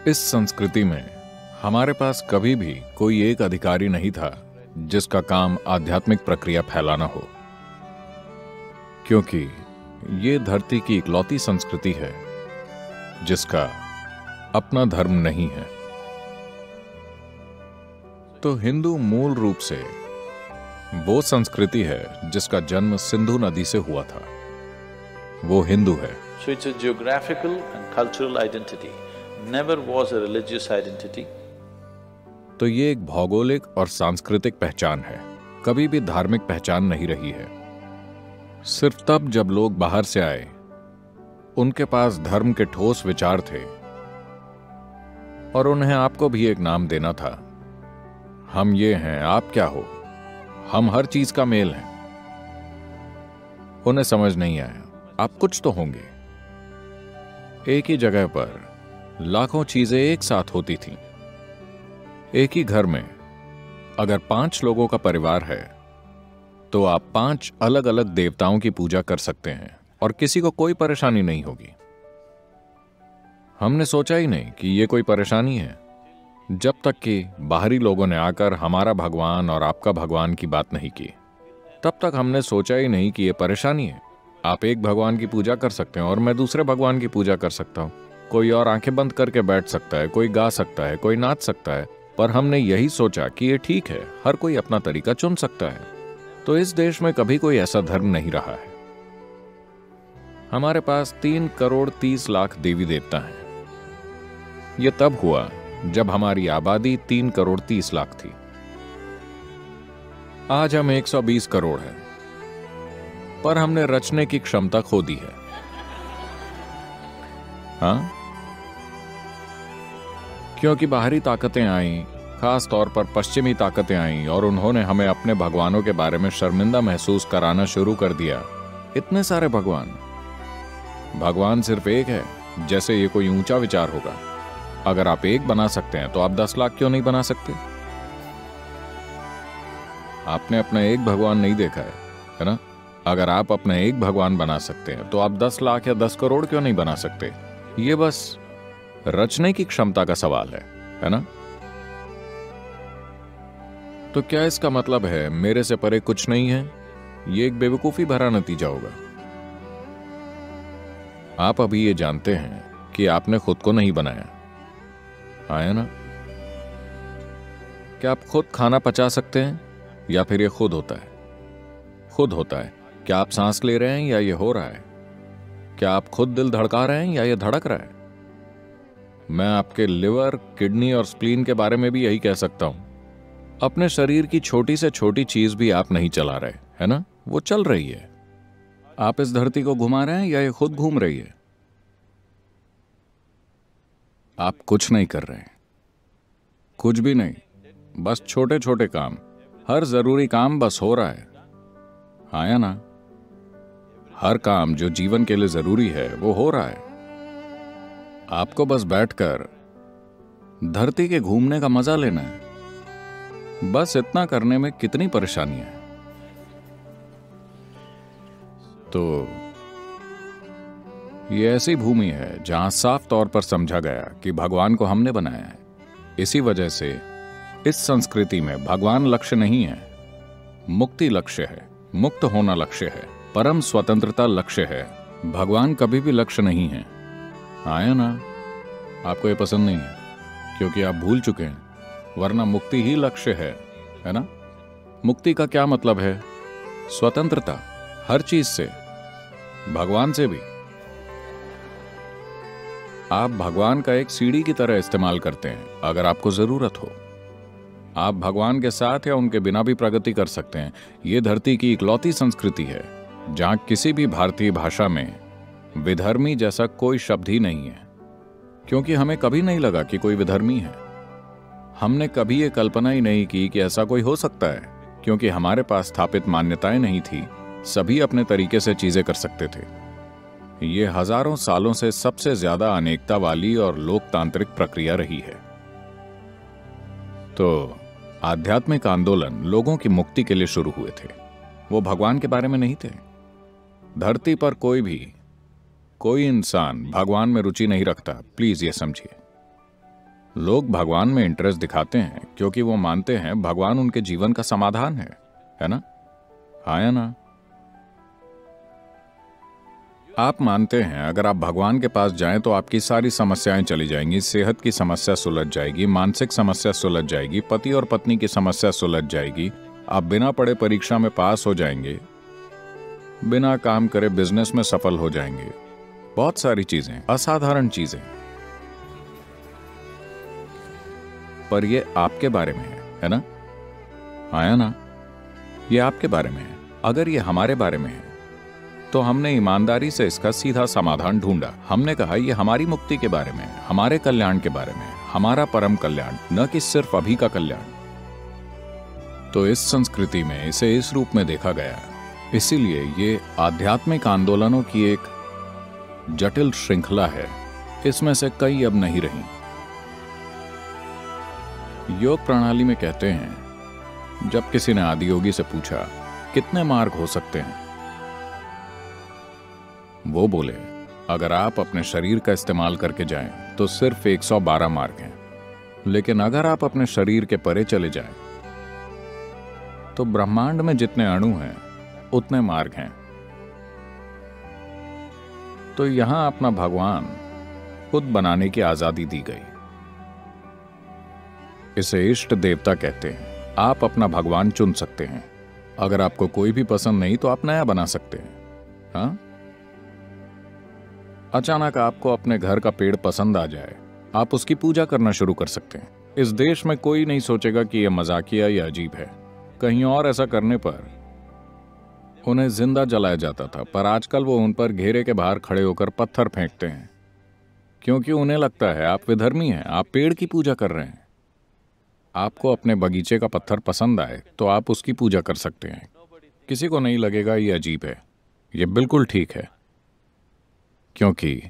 इस संस्कृति में हमारे पास कभी भी कोई एक अधिकारी नहीं था जिसका काम आध्यात्मिक प्रक्रिया फैलाना हो, क्योंकि ये धरती की इकलौती संस्कृति है जिसका अपना धर्म नहीं है। तो हिंदू मूल रूप से वो संस्कृति है जिसका जन्म सिंधु नदी से हुआ था। वो हिंदू है। So it's a geographical and cultural identity, never was a religious identity. तो ये एक भौगोलिक और सांस्कृतिक पहचान है, कभी भी धार्मिक पहचान नहीं रही है। सिर्फ तब जब लोग बाहर से आए, उनके पास धर्म के ठोस विचार थे और उन्हें आपको भी एक नाम देना था। हम ये हैं, आप क्या हो, हम हर चीज का मेल हैं। उन्हें समझ नहीं आया, आप कुछ तो होंगे। एक ही जगह पर लाखों चीजें एक साथ होती थीं। एक ही घर में अगर 5 लोगों का परिवार है तो आप 5 अलग अलग देवताओं की पूजा कर सकते हैं और किसी को कोई परेशानी नहीं होगी। हमने सोचा ही नहीं कि यह कोई परेशानी है, जब तक कि बाहरी लोगों ने आकर हमारा भगवान और आपका भगवान की बात नहीं की। तब तक हमने सोचा ही नहीं कि यह परेशानी है। आप एक भगवान की पूजा कर सकते हैं और मैं दूसरे भगवान की पूजा कर सकता हूं। कोई और आंखें बंद करके बैठ सकता है, कोई गा सकता है, कोई नाच सकता है, पर हमने यही सोचा कि ये ठीक है, हर कोई अपना तरीका चुन सकता है। तो इस देश में कभी कोई ऐसा धर्म नहीं रहा है। हमारे पास 3 करोड़ 30 लाख देवी देवता हैं। यह तब हुआ जब हमारी आबादी 3 करोड़ 30 लाख थी। आज हम 120 करोड़ हैं, पर हमने रचने की क्षमता खो दी है। हाँ, क्योंकि बाहरी ताकतें आईं, खास तौर पर पश्चिमी ताकतें आईं और उन्होंने हमें अपने भगवानों के बारे में शर्मिंदा महसूस कराना शुरू कर दिया। इतने सारे भगवान सिर्फ एक है, जैसे ये कोई ऊंचा विचार होगा। अगर आप एक बना सकते हैं तो आप 10 लाख क्यों नहीं बना सकते? आपने अपना एक भगवान नहीं देखा है ना? अगर आप अपना एक भगवान बना सकते हैं तो आप 10 लाख या 10 करोड़ क्यों नहीं बना सकते? ये बस रचने की क्षमता का सवाल है ना? तो क्या इसका मतलब है मेरे से परे कुछ नहीं है? ये एक बेवकूफी भरा नतीजा होगा। आप अभी ये जानते हैं कि आपने खुद को नहीं बनाया, है ना? क्या आप खुद खाना पचा सकते हैं या फिर ये खुद होता है? खुद होता है। क्या आप सांस ले रहे हैं या ये हो रहा है? क्या आप खुद दिल धड़का रहे हैं या ये धड़क रहा है? मैं आपके लिवर, किडनी और स्प्लीन के बारे में भी यही कह सकता हूं। अपने शरीर की छोटी से छोटी चीज भी आप नहीं चला रहे, है ना? वो चल रही है। आप इस धरती को घुमा रहे हैं या ये खुद घूम रही है? आप कुछ नहीं कर रहे हैं, कुछ भी नहीं, बस छोटे छोटे काम, हर जरूरी काम बस हो रहा है, हाँ या ना? हर काम जो जीवन के लिए जरूरी है वो हो रहा है। आपको बस बैठकर धरती के घूमने का मजा लेना है। बस इतना करने में कितनी परेशानियां हैं। तो ये ऐसी भूमि है जहां साफ तौर पर समझा गया कि भगवान को हमने बनाया है। इसी वजह से इस संस्कृति में भगवान लक्ष्य नहीं है, मुक्ति लक्ष्य है, मुक्त होना लक्ष्य है, परम स्वतंत्रता लक्ष्य है। भगवान कभी भी लक्ष्य नहीं है, आया ना? आपको ये पसंद नहीं है क्योंकि आप भूल चुके हैं, वरना मुक्ति ही लक्ष्य है ना? मुक्ति का क्या मतलब है? स्वतंत्रता, हर चीज से, भगवान से भी। आप भगवान का एक सीढ़ी की तरह इस्तेमाल करते हैं अगर आपको जरूरत हो। आप भगवान के साथ या उनके बिना भी प्रगति कर सकते हैं। यह धरती की इकलौती संस्कृति है जहां किसी भी भारतीय भाषा में विधर्मी जैसा कोई शब्द ही नहीं है, क्योंकि हमें कभी नहीं लगा कि कोई विधर्मी है। हमने कभी ये कल्पना ही नहीं की कि ऐसा कोई हो सकता है, क्योंकि हमारे पास स्थापित मान्यताएं नहीं थी। सभी अपने तरीके से चीजें कर सकते थे। ये हजारों सालों से सबसे ज्यादा अनेकता वाली और लोकतांत्रिक प्रक्रिया रही है। तो आध्यात्मिक आंदोलन लोगों की मुक्ति के लिए शुरू हुए थे, वो भगवान के बारे में नहीं थे। धरती पर कोई इंसान भगवान में रुचि नहीं रखता, प्लीज ये समझिए। लोग भगवान में इंटरेस्ट दिखाते हैं क्योंकि वो मानते हैं भगवान उनके जीवन का समाधान है ना? हाँ या ना? आप मानते हैं अगर आप भगवान के पास जाएं तो आपकी सारी समस्याएं चली जाएंगी, सेहत की समस्या सुलझ जाएगी, मानसिक समस्या सुलझ जाएगी, पति और पत्नी की समस्या सुलझ जाएगी, आप बिना पढ़े परीक्षा में पास हो जाएंगे, बिना काम करे बिजनेस में सफल हो जाएंगे। बहुत सारी चीजें, असाधारण चीजें। पर ये आपके बारे में है ना? आया ना? ये आपके बारे में है। अगर ये हमारे बारे में है तो हमने ईमानदारी से इसका सीधा समाधान ढूंढा। हमने कहा ये हमारी मुक्ति के बारे में है, हमारे कल्याण के बारे में है, हमारा परम कल्याण, न कि सिर्फ अभी का कल्याण। तो इस संस्कृति में इसे इस रूप में देखा गया। इसीलिए ये आध्यात्मिक आंदोलनों की एक जटिल श्रृंखला है। इसमें से कई अब नहीं रही। योग प्रणाली में कहते हैं, जब किसी ने आदियोगी से पूछा कितने मार्ग हो सकते हैं, वो बोले अगर आप अपने शरीर का इस्तेमाल करके जाएं तो सिर्फ 112 मार्ग हैं, लेकिन अगर आप अपने शरीर के परे चले जाएं तो ब्रह्मांड में जितने अणु हैं उतने मार्ग हैं। तो यहां अपना भगवान खुद बनाने की आजादी दी गई। इसे इष्ट देवता कहते हैं। आप अपना भगवान चुन सकते हैं। अगर आपको कोई भी पसंद नहीं तो आप नया बना सकते हैं। हाँ? अचानक आपको अपने घर का पेड़ पसंद आ जाए, आप उसकी पूजा करना शुरू कर सकते हैं। इस देश में कोई नहीं सोचेगा कि यह मजाकिया या अजीब है। कहीं और ऐसा करने पर उन्हें जिंदा जलाया जाता था, पर आजकल वो उन पर घेरे के बाहर खड़े होकर पत्थर फेंकते हैं, क्योंकि उन्हें लगता है आप विधर्मी हैं, आप पेड़ की पूजा कर रहे हैं। आपको अपने बगीचे का पत्थर पसंद आए तो आप उसकी पूजा कर सकते हैं। किसी को नहीं लगेगा ये अजीब है। ये बिल्कुल ठीक है, क्योंकि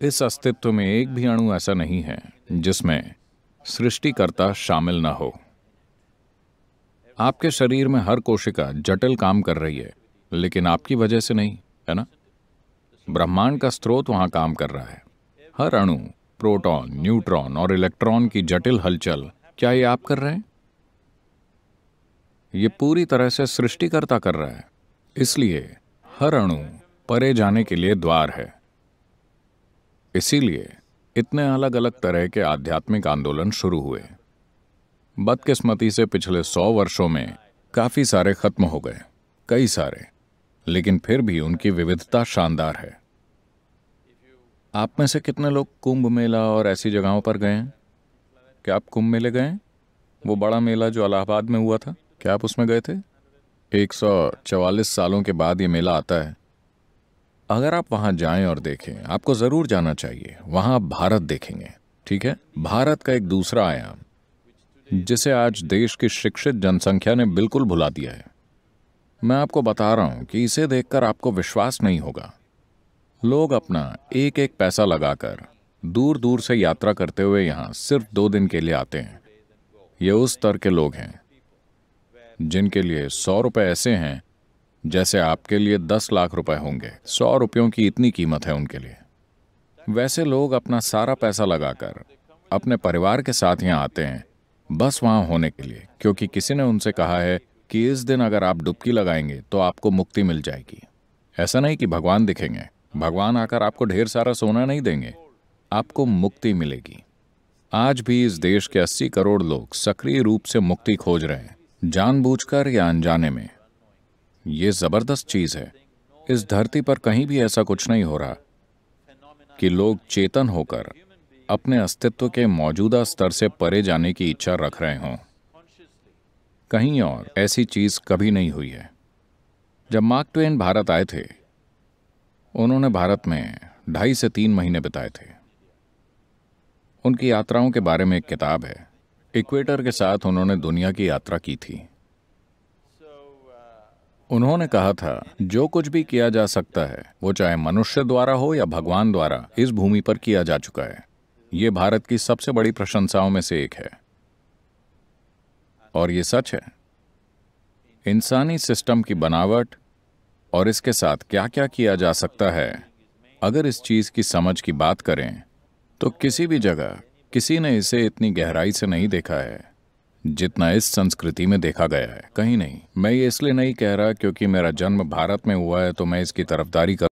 इस अस्तित्व में एक भी अणु ऐसा नहीं है जिसमें सृष्टिकर्ता शामिल ना हो। आपके शरीर में हर कोशिका जटिल काम कर रही है, लेकिन आपकी वजह से नहीं, है ना? ब्रह्मांड का स्रोत वहां काम कर रहा है। हर अणु, प्रोटॉन, न्यूट्रॉन और इलेक्ट्रॉन की जटिल हलचल, क्या ये आप कर रहे हैं? ये पूरी तरह से सृष्टिकर्ता कर रहा है। इसलिए हर अणु परे जाने के लिए द्वार है। इसीलिए इतने अलग अलग तरह के आध्यात्मिक आंदोलन शुरू हुए। बदकिस्मती से पिछले 100 वर्षों में काफी सारे खत्म हो गए, कई सारे, लेकिन फिर भी उनकी विविधता शानदार है। आप में से कितने लोग कुंभ मेला और ऐसी जगहों पर गए हैं? क्या आप कुंभ मेले गए हैं? वो बड़ा मेला जो इलाहाबाद में हुआ था, क्या आप उसमें गए थे? 144 सालों के बाद ये मेला आता है। अगर आप वहां जाएं और देखें, आपको जरूर जाना चाहिए। वहां आप भारत देखेंगे, ठीक है? भारत का एक दूसरा आयाम जिसे आज देश की शिक्षित जनसंख्या ने बिल्कुल भुला दिया है। मैं आपको बता रहा हूं कि इसे देखकर आपको विश्वास नहीं होगा। लोग अपना एक एक पैसा लगाकर दूर दूर से यात्रा करते हुए यहां सिर्फ 2 दिन के लिए आते हैं। ये उस स्तर के लोग हैं जिनके लिए 100 रुपए ऐसे हैं जैसे आपके लिए 10 लाख रुपए होंगे। 100 रुपयों की इतनी कीमत है उनके लिए। वैसे लोग अपना सारा पैसा लगाकर अपने परिवार के साथ यहाँ आते हैं, बस वहां होने के लिए, क्योंकि किसी ने उनसे कहा है कि इस दिन अगर आप डुबकी लगाएंगे तो आपको मुक्ति मिल जाएगी। ऐसा नहीं कि भगवान दिखेंगे। भगवान आकर आपको ढेर सारा सोना नहीं देंगे, आपको मुक्ति मिलेगी। आज भी इस देश के 80 करोड़ लोग सक्रिय रूप से मुक्ति खोज रहे हैं, जानबूझकर या अनजाने में। ये जबरदस्त चीज है। इस धरती पर कहीं भी ऐसा कुछ नहीं हो रहा कि लोग चेतन होकर अपने अस्तित्व के मौजूदा स्तर से परे जाने की इच्छा रख रहे हों। कहीं और ऐसी चीज कभी नहीं हुई है। जब मार्क ट्वेन भारत आए थे, उन्होंने भारत में 2.5 से 3 महीने बिताए थे। उनकी यात्राओं के बारे में एक किताब है। इक्वेटर के साथ उन्होंने दुनिया की यात्रा की थी। उन्होंने कहा था, जो कुछ भी किया जा सकता है वो चाहे मनुष्य द्वारा हो या भगवान द्वारा, इस भूमि पर किया जा चुका है। ये भारत की सबसे बड़ी प्रशंसाओं में से एक है, और ये सच है। इंसानी सिस्टम की बनावट और इसके साथ क्या क्या किया जा सकता है, अगर इस चीज की समझ की बात करें तो किसी भी जगह किसी ने इसे इतनी गहराई से नहीं देखा है जितना इस संस्कृति में देखा गया है। कहीं नहीं। मैं ये इसलिए नहीं कह रहा क्योंकि मेरा जन्म भारत में हुआ है तो मैं इसकी तरफदारी कर